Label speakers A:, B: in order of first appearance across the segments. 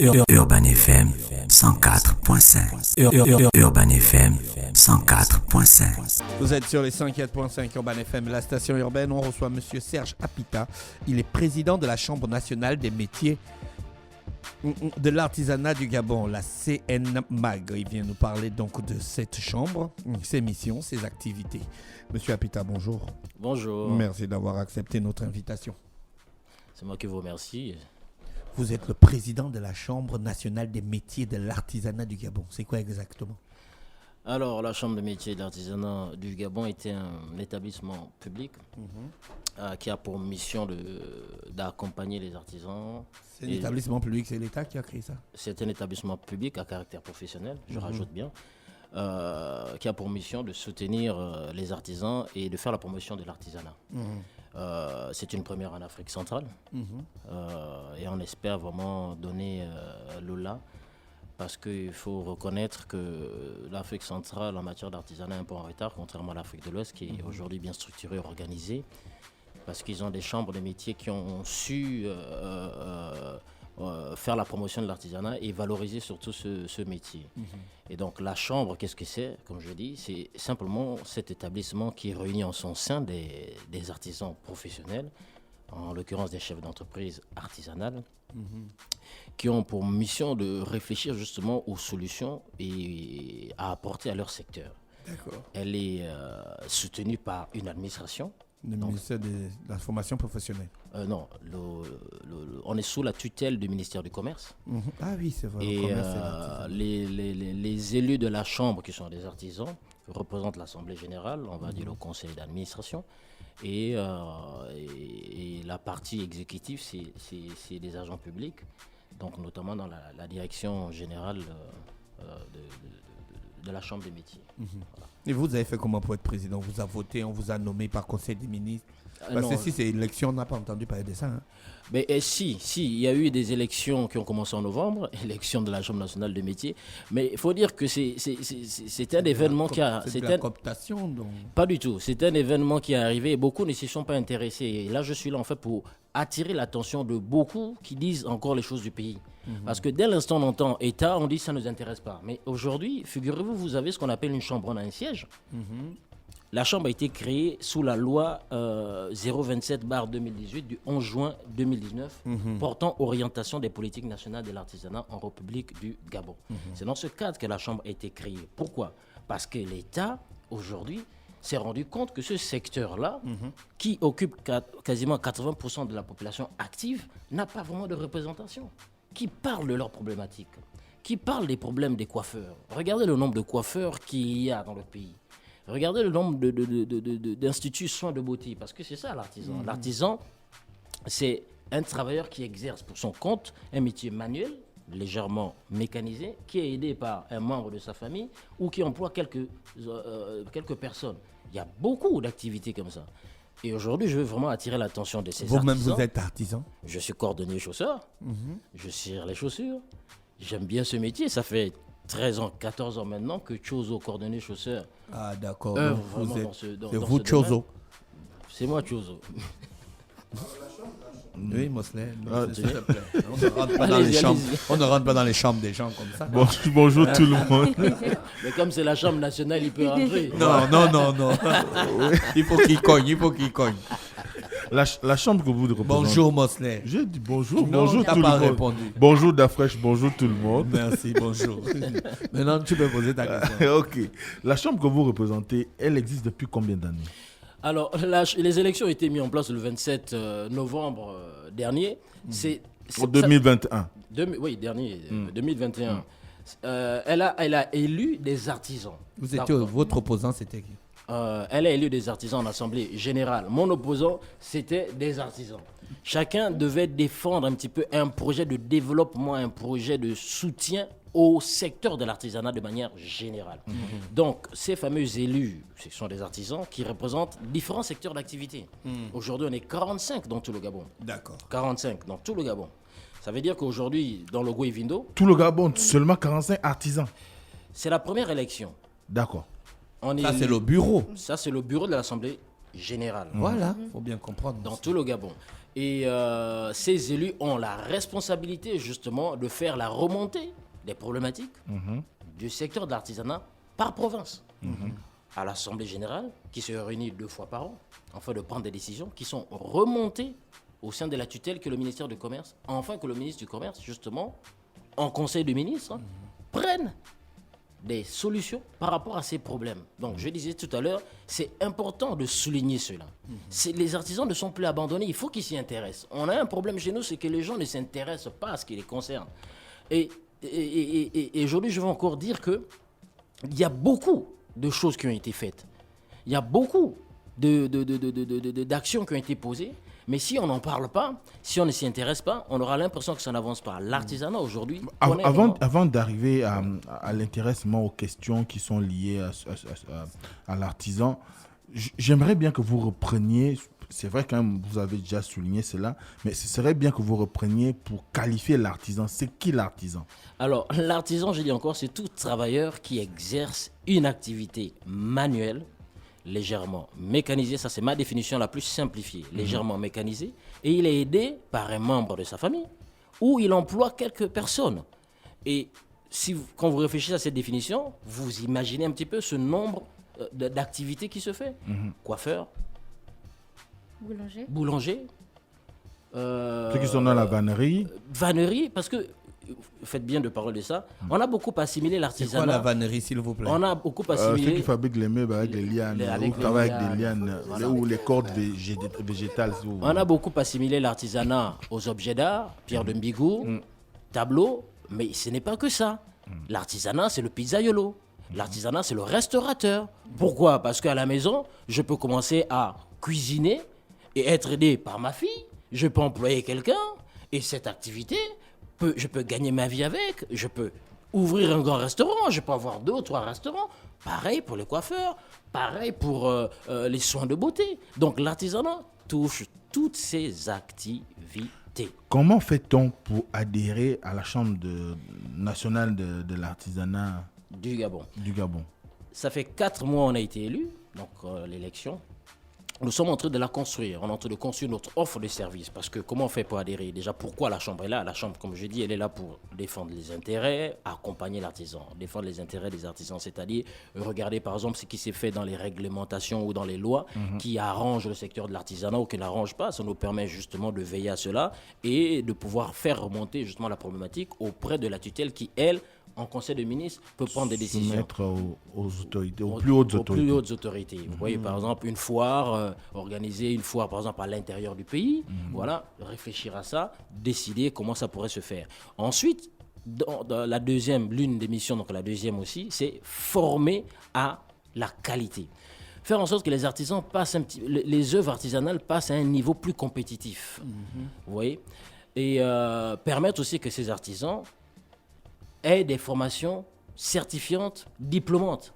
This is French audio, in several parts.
A: Urban FM 104.5. Urban FM 104.5.
B: Vous êtes sur les 104.5 Urban FM, la station urbaine. On reçoit Monsieur Serge Apita. Il est président de la Chambre nationale des métiers de l'artisanat du Gabon, la CNMAG. Il vient nous parler donc de cette chambre, ses missions, ses activités. Monsieur Apita, bonjour.
C: Bonjour.
B: Merci d'avoir accepté notre invitation.
C: C'est moi qui vous remercie.
B: Vous êtes le président de la Chambre nationale des métiers de l'artisanat du Gabon. C'est quoi exactement?
C: Alors, la Chambre des métiers de l'artisanat du Gabon était un établissement public qui a pour mission d'accompagner les artisans.
B: C'est un établissement public, c'est l'État qui a créé ça? C'est
C: un établissement public à caractère professionnel, je rajoute bien, qui a pour mission de soutenir les artisans et de faire la promotion de l'artisanat. C'est une première en Afrique centrale et on espère vraiment donner l'Ola parce qu'il faut reconnaître que l'Afrique centrale en matière d'artisanat est un peu en retard, contrairement à l'Afrique de l'Ouest qui est aujourd'hui bien structurée et organisée, parce qu'ils ont des chambres de métiers qui ont su faire la promotion de l'artisanat et valoriser surtout ce métier. Et donc la chambre, qu'est-ce que c'est? Comme je dis, c'est simplement cet établissement qui réunit en son sein des artisans professionnels, en l'occurrence des chefs d'entreprise artisanales, qui ont pour mission de réfléchir justement aux solutions et à apporter à leur secteur.
B: D'accord.
C: Elle est soutenue par une administration.
B: Le ministère de la formation professionnelle.
C: Non, on est sous la tutelle du ministère du Commerce.
B: Ah oui, c'est vrai.
C: Et les élus de la Chambre, qui sont des artisans, représentent l'Assemblée générale, on va dire le conseil d'administration. Et la partie exécutive, c'est des agents publics, donc notamment dans la direction générale de la Chambre des métiers. Voilà.
B: Et vous avez fait comment pour être président? On vous a voté, on vous a nommé par conseil des ministres? Parce que si c'est élection, on n'a pas entendu parler de ça.
C: Mais si, il y a eu des élections qui ont commencé en novembre, élection de la Chambre nationale des métiers, mais il faut dire que c'est un événement qui a...
B: C'est de la cooptation donc.
C: Pas du tout, c'est un événement qui est arrivé et beaucoup ne s'y sont pas intéressés. Et là, je suis là en fait pour attirer l'attention de beaucoup qui disent encore les choses du pays. Parce que dès l'instant où on entend État, on dit ça ne nous intéresse pas. Mais aujourd'hui, figurez-vous, vous avez ce qu'on appelle une chambre, on a un siège. La chambre a été créée sous la loi 027/2018 du 11 juin 2019 portant orientation des politiques nationales de l'artisanat en République du Gabon. C'est dans ce cadre que la chambre a été créée. Pourquoi? Parce que l'État, aujourd'hui, s'est rendu compte que ce secteur-là, qui occupe quasiment 80% de la population active, n'a pas vraiment de représentation. Qui parle de leurs problématiques, qui parle des problèmes des coiffeurs. Regardez le nombre de coiffeurs qu'il y a dans le pays. Regardez le nombre d'instituts soins de beauté, parce que c'est ça l'artisan. L'artisan, c'est un travailleur qui exerce pour son compte un métier manuel, légèrement mécanisé, qui est aidé par un membre de sa famille ou qui emploie quelques personnes. Il y a beaucoup d'activités comme ça. Et aujourd'hui, je veux vraiment attirer l'attention de ces artisans.
B: Vous-même, vous êtes artisan?
C: Je suis cordonnier chausseur. Je cire les chaussures. J'aime bien ce métier. Ça fait 13 ans, 14 ans maintenant que Chozo, cordonnier chausseur.
B: Ah d'accord.
C: C'est
B: vous Chozo?
C: C'est moi Chozo.
B: Oui, Mosley. S'il te plaît. On ne rentre pas dans les chambres. On ne rentre pas dans les chambres des gens comme ça.
D: Bonjour tout le monde.
C: Mais comme c'est la Chambre nationale, il peut rentrer.
B: Non. Il faut qu'il cogne.
D: La chambre que vous représentez.
B: Bonjour Mosley.
D: J'ai dit bonjour.
B: Non,
D: bonjour
B: t'as
D: tout
B: pas
D: le monde.
B: répondu.
D: Bonjour Dafresh, bonjour tout le monde.
B: Merci, bonjour. Maintenant, tu peux poser ta question.
D: Ok. La chambre que vous représentez, elle existe depuis combien d'années?
C: Alors, les élections ont été mises en place le 27 novembre dernier.
D: En 2021.
C: Oui, dernier, 2021. Elle a élu des artisans.
B: Votre opposant, c'était qui?
C: Elle a élu des artisans en assemblée générale. Mon opposant, c'était des artisans. Chacun devait défendre un petit peu un projet de développement, un projet de soutien au secteur de l'artisanat de manière générale. Donc, ces fameux élus, ce sont des artisans qui représentent différents secteurs d'activité. Aujourd'hui, on est 45 dans tout le Gabon.
B: D'accord.
C: 45 dans tout le Gabon. Ça veut dire qu'aujourd'hui, dans le Gouévindo...
D: Tout le Gabon, seulement 45 artisans.
C: C'est la première élection.
D: D'accord.
B: Ça, c'est le bureau.
C: Ça, c'est le bureau de l'Assemblée générale.
B: Voilà, il faut bien comprendre.
C: Dans tout le Gabon. Et ces élus ont la responsabilité justement de faire la remontée des problématiques du secteur de l'artisanat par province. À l'Assemblée générale, qui se réunit 2 fois par an, afin de prendre des décisions qui sont remontées au sein de la tutelle que le ministère du Commerce, afin que le ministre du Commerce, justement, en Conseil de ministres, prenne des solutions par rapport à ces problèmes. Donc, je disais tout à l'heure, c'est important de souligner cela. Les artisans ne sont plus abandonnés, il faut qu'ils s'y intéressent. On a un problème chez nous, c'est que les gens ne s'intéressent pas à ce qui les concerne. Et aujourd'hui, je veux encore dire qu'il y a beaucoup de choses qui ont été faites. Il y a beaucoup d'actions qui ont été posées. Mais si on n'en parle pas, si on ne s'y intéresse pas, on aura l'impression que ça n'avance pas. L'artisanat aujourd'hui...
D: Avant d'arriver à l'intéressement aux questions qui sont liées à l'artisan, j'aimerais bien que vous repreniez, c'est vrai quand même vous avez déjà souligné cela, mais ce serait bien que vous repreniez pour qualifier l'artisan. C'est qui l'artisan?
C: Alors, l'artisan, je dis encore, c'est tout travailleur qui exerce une activité manuelle, légèrement mécanisé, ça c'est ma définition la plus simplifiée, légèrement mécanisé, et il est aidé par un membre de sa famille, ou il emploie quelques personnes. Et quand vous réfléchissez à cette définition, vous imaginez un petit peu ce nombre d'activités qui se fait. Coiffeur, boulanger,
D: ceux qui sont dans la vannerie.
C: Vannerie, parce que vous faites bien de parler de ça. On a beaucoup assimilé l'artisanat.
B: C'est quoi la vannerie, s'il vous plaît?
C: On a beaucoup assimilé...
D: Ceux qui fabriquent les meubles avec les lianes, ou travaillent avec des lianes, ou les cordes végétales. Si vous voulez.
C: On a beaucoup assimilé l'artisanat aux objets d'art, pierre de Mbigou, tableaux, mais ce n'est pas que ça. L'artisanat, c'est le pizzaiolo. L'artisanat, c'est le restaurateur. Pourquoi? Parce qu'à la maison, je peux commencer à cuisiner et être aidé par ma fille. Je peux employer quelqu'un et cette activité... je peux gagner ma vie avec, je peux ouvrir un grand restaurant, je peux avoir 2 ou 3 restaurants. Pareil pour les coiffeurs, pareil pour les soins de beauté. Donc l'artisanat touche toutes ces activités.
D: Comment fait-on pour adhérer à la Chambre nationale de l'artisanat
C: du Gabon? Ça fait 4 mois qu'on a été élu, donc l'élection. Nous sommes en train de la construire. On est en train de construire notre offre de service. Parce que comment on fait pour adhérer? Déjà, pourquoi la Chambre est là? La Chambre, comme je dis, elle est là pour défendre les intérêts, accompagner l'artisan. Défendre les intérêts des artisans, c'est-à-dire regarder par exemple ce qui s'est fait dans les réglementations ou dans les lois qui arrangent le secteur de l'artisanat ou qui n'arrangent pas. Ça nous permet justement de veiller à cela et de pouvoir faire remonter justement la problématique auprès de la tutelle qui, elle, en conseil de ministres, peut prendre des décisions.
D: Soumettre aux autorités, aux plus hautes autorités.
C: Vous voyez, par exemple, une foire, organiser une foire, par exemple, à l'intérieur du pays. Voilà, réfléchir à ça, décider comment ça pourrait se faire. Ensuite, dans la deuxième, l'une des missions, donc la deuxième aussi, c'est former à la qualité. Faire en sorte que les artisans passent les œuvres artisanales passent à un niveau plus compétitif. Vous voyez, et permettre aussi que ces artisans aient des formations certifiantes, diplômantes.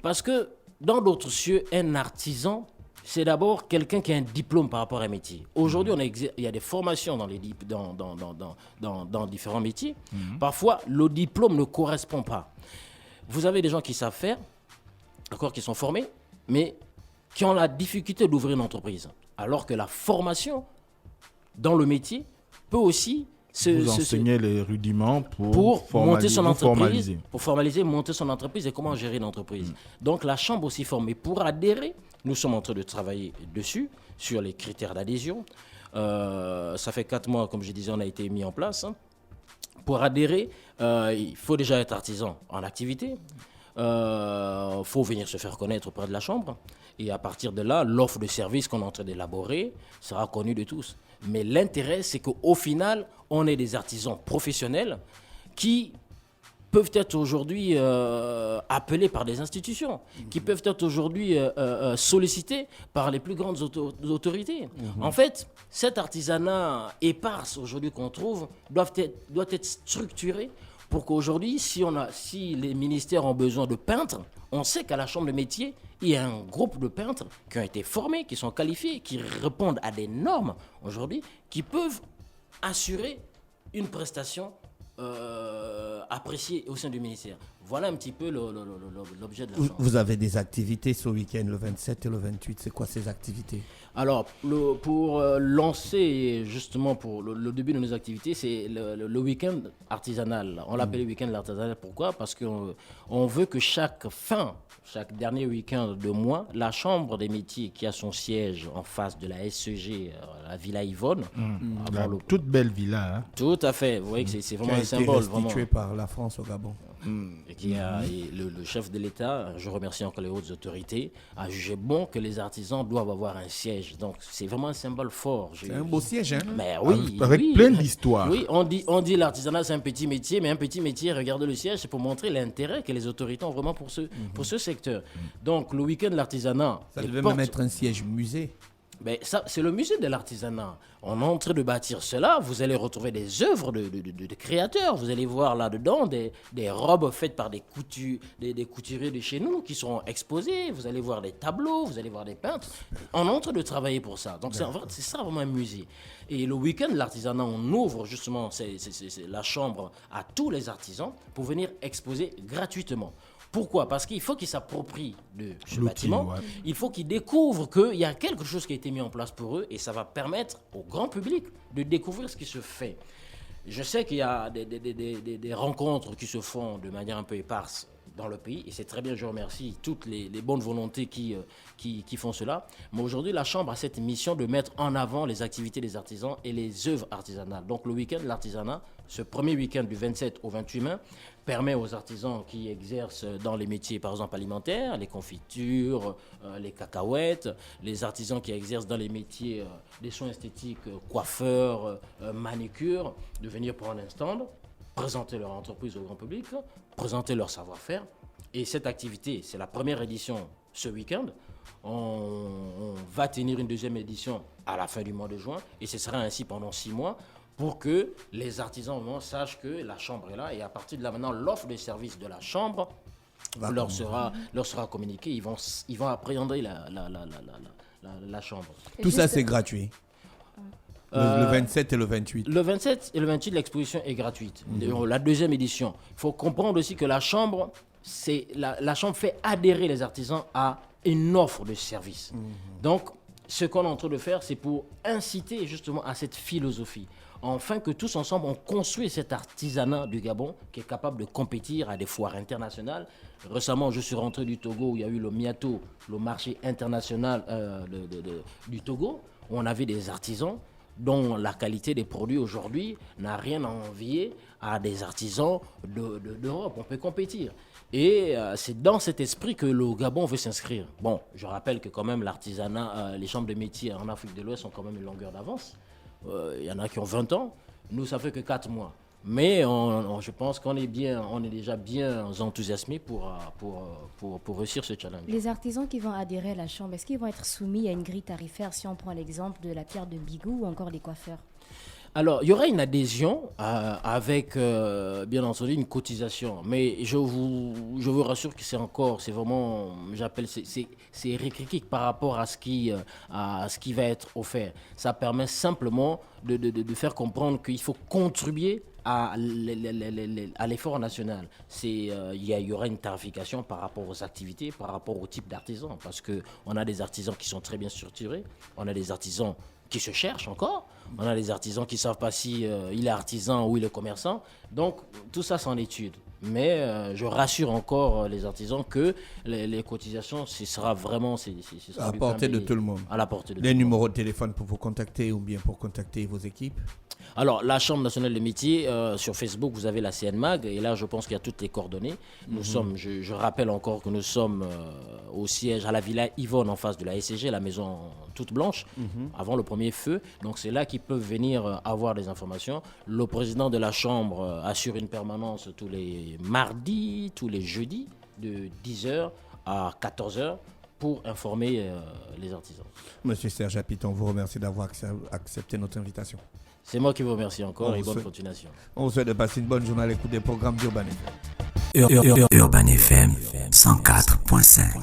C: Parce que dans d'autres cieux, un artisan, c'est d'abord quelqu'un qui a un diplôme par rapport à un métier. Aujourd'hui, il y a des formations dans différents métiers. Parfois, le diplôme ne correspond pas. Vous avez des gens qui savent faire, d'accord, qui sont formés, mais qui ont la difficulté d'ouvrir une entreprise. Alors que la formation dans le métier peut aussi
D: vous enseignez les rudiments pour
C: monter son entreprise, monter son entreprise et comment gérer une entreprise. Donc la Chambre aussi formée pour adhérer. Nous sommes en train de travailler dessus, sur les critères d'adhésion. Ça fait 4 mois, comme je disais, on a été mis en place. Pour adhérer, il faut déjà être artisan en activité. Il faut venir se faire connaître auprès de la Chambre. Et à partir de là, l'offre de service qu'on est en train d'élaborer sera connue de tous. Mais l'intérêt, c'est qu'au final, on est des artisans professionnels qui peuvent être aujourd'hui appelés par des institutions, qui peuvent être aujourd'hui sollicités par les plus grandes autorités. En fait, cet artisanat éparse aujourd'hui qu'on trouve doit être structuré pour qu'aujourd'hui, si les ministères ont besoin de peintres, on sait qu'à la Chambre de métier, il y a un groupe de peintres qui ont été formés, qui sont qualifiés, qui répondent à des normes aujourd'hui, qui peuvent assurer une prestation appréciée au sein du ministère. Voilà un petit peu l'objet de la chambre.
B: Vous avez des activités ce week-end, le 27 et le 28. C'est quoi ces activités?
C: Alors, pour lancer, justement, pour le début de nos activités, c'est le week-end artisanal. On l'appelle le week-end artisanal. Pourquoi? Parce qu'on veut que chaque dernier week-end de mois, la Chambre des métiers qui a son siège en face de la SEG, la Villa Yvonne.
D: Toute belle villa. Hein.
C: Tout à fait. Vous voyez que c'est vraiment un symbole.
B: Qui a été restitué par la France au Gabon.
C: Et le chef de l'État, je remercie encore les hautes autorités, a jugé bon que les artisans doivent avoir un siège. Donc c'est vraiment un symbole fort.
B: C'est un beau siège, hein?
C: Mais oui,
D: avec plein d'histoires.
C: Oui, on dit l'artisanat c'est un petit métier, mais un petit métier, regardez le siège, c'est pour montrer l'intérêt que les autorités ont vraiment pour ce secteur. Donc le week-end de l'artisanat...
B: Ça devait même être un siège musée.
C: Ben, ça, c'est le musée de l'artisanat. On est en train de bâtir cela. Vous allez retrouver des œuvres de créateurs. Vous allez voir là-dedans des robes faites par des couturiers de chez nous qui seront exposées. Vous allez voir des tableaux, vous allez voir des peintres. On est en train de travailler pour ça. Donc c'est ça vraiment un musée. Et le week-end de l'artisanat, on ouvre justement la chambre à tous les artisans pour venir exposer gratuitement. Pourquoi? Parce qu'il faut qu'ils s'approprient de ce bâtiment. Ouais. Il faut qu'ils découvrent qu'il y a quelque chose qui a été mis en place pour eux et ça va permettre au grand public de découvrir ce qui se fait. Je sais qu'il y a des rencontres qui se font de manière un peu éparse dans le pays et c'est très bien, je remercie toutes les bonnes volontés qui font cela. Mais aujourd'hui, la Chambre a cette mission de mettre en avant les activités des artisans et les œuvres artisanales. Donc le week-end de l'artisanat, ce premier week-end du 27 au 28 mai, permet aux artisans qui exercent dans les métiers, par exemple, alimentaires, les confitures, les cacahuètes, les artisans qui exercent dans les métiers des soins esthétiques, coiffeurs, manicures, de venir prendre un stand, présenter leur entreprise au grand public, présenter leur savoir-faire. Et cette activité, c'est la première édition ce week-end. On va tenir une deuxième édition à la fin du mois de juin et ce sera ainsi pendant 6 mois. Pour que les artisans sachent que la Chambre est là et à partir de là maintenant l'offre de services de la Chambre leur sera communiquée. Ils vont appréhender la Chambre.
B: Tout ça c'est gratuit. Le 27 et le 28.
C: Le 27 et le 28, l'exposition est gratuite. La deuxième édition. Il faut comprendre aussi que la Chambre, la Chambre fait adhérer les artisans à une offre de services. Donc, ce qu'on est en train de faire, c'est pour inciter justement à cette philosophie. Afin que tous ensemble, on construit cet artisanat du Gabon qui est capable de compétir à des foires internationales. Récemment, je suis rentré du Togo où il y a eu le Miato, le marché international du Togo, où on avait des artisans dont la qualité des produits aujourd'hui n'a rien à envier à des artisans d'Europe. On peut compétir. Et c'est dans cet esprit que le Gabon veut s'inscrire. Bon, je rappelle que quand même l'artisanat, les chambres de métiers en Afrique de l'Ouest ont quand même une longueur d'avance. Il y en a qui ont 20 ans. Nous, ça fait que 4 mois. Mais je pense qu'on est déjà bien enthousiasmés pour réussir ce challenge.
E: Les artisans qui vont adhérer à la Chambre, est-ce qu'ils vont être soumis à une grille tarifaire si on prend l'exemple de la pierre de Bigou ou encore les coiffeurs?
C: Alors, il y aura une adhésion avec, bien entendu, une cotisation. Mais je vous rassure que c'est vraiment, c'est récritique par rapport à ce qui va être offert. Ça permet simplement de faire comprendre qu'il faut contribuer à l'effort national. Il y aura une tarification par rapport aux activités, par rapport au type d'artisans. Parce qu'on a des artisans qui sont très bien structurés, on a des artisans qui se cherchent encore. On a des artisans qui ne savent pas si il est artisan ou il est commerçant. Donc, tout ça, c'est en étude. Mais je rassure encore les artisans que les cotisations, ce sera vraiment...
B: à la portée de tout le monde.
C: À la portée de
B: les numéros de téléphone pour vous contacter ou bien pour contacter vos équipes?
C: Alors, la Chambre nationale des métiers, sur Facebook, vous avez la CNMAG, et là, je pense qu'il y a toutes les coordonnées. Nous sommes, je rappelle encore que nous sommes au siège à la Villa Yvonne, en face de la SCG, la maison toute blanche, avant le premier feu. Donc, c'est là qu'ils peuvent venir avoir des informations. Le président de la Chambre assure une permanence tous les mardis, tous les jeudis, de 10h à 14h, pour informer les artisans.
B: Monsieur Serge Apiton, on vous remercie d'avoir accepté notre invitation.
C: C'est moi qui vous remercie encore et bonne continuation.
B: On vous souhaite de passer une bonne journée à l'écoute des programmes d'Urban FM.
A: Urban FM 104.5.